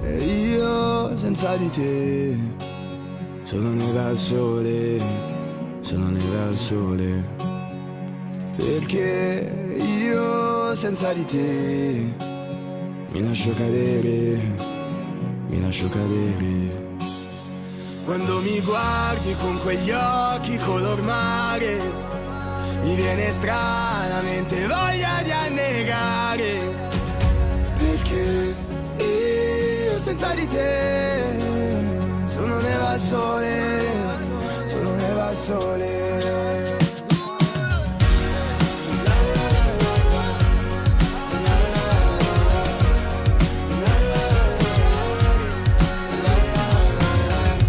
E io senza di te sono neve al sole, sono neve al sole. Perché io senza di te mi lascio cadere, mi lascio cadere. Quando mi guardi con quegli occhi color mare, mi viene stranamente voglia di annegare. Perché io senza di te sono neve al sole, sono neve al sole.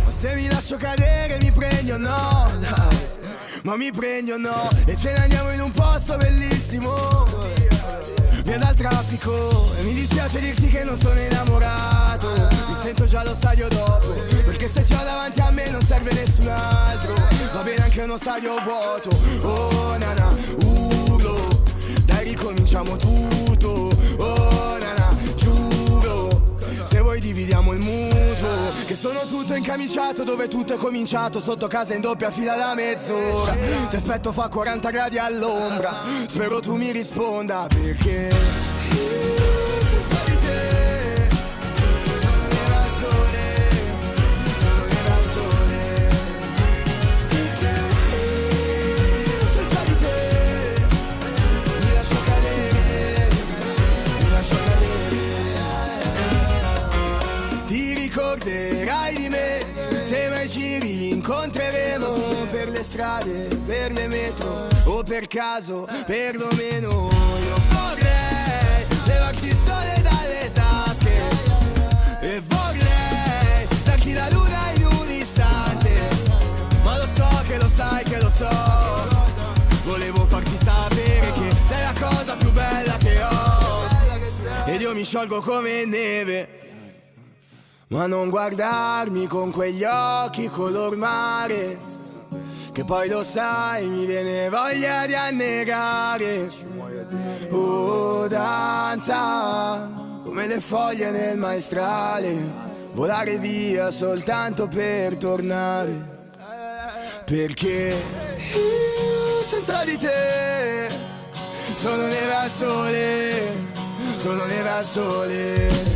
Se mi lascio cadere mi pregno no, dai, ma mi pregno no. E ce ne andiamo in un posto bellissimo, via dal traffico. E mi dispiace dirti che non sono innamorato, mi sento già allo stadio dopo, perché se ti ho davanti a me non serve nessun altro. Va bene anche uno stadio vuoto, oh nana, urlo, dai ricominciamo tutto, oh nana, giuro, se vuoi dividiamo il mutuo, che sono tutto incamiciato dove tutto è cominciato, sotto casa in doppia fila da mezz'ora. Ti aspetto fa 40 gradi all'ombra, spero tu mi risponda, perché senza di te sono neve al sole, sono neve al sole. Perché senza di te mi lascio cadere, mi lascio cadere. Ti ricorderai di me se mai ci rincontreremo per le strade, per le metro o per caso perlomeno. Io vorrei levarti il sole dalle tasche e vorrei darti la luna in un istante, ma lo so che lo sai che lo so. Volevo farti sapere che sei la cosa più bella che ho, ed io mi sciolgo come neve. Ma non guardarmi con quegli occhi color mare, che poi lo sai mi viene voglia di annegare. Oh, danza come le foglie nel maestrale, volare via soltanto per tornare. Perché io senza di te sono neve al sole, sono neve al sole.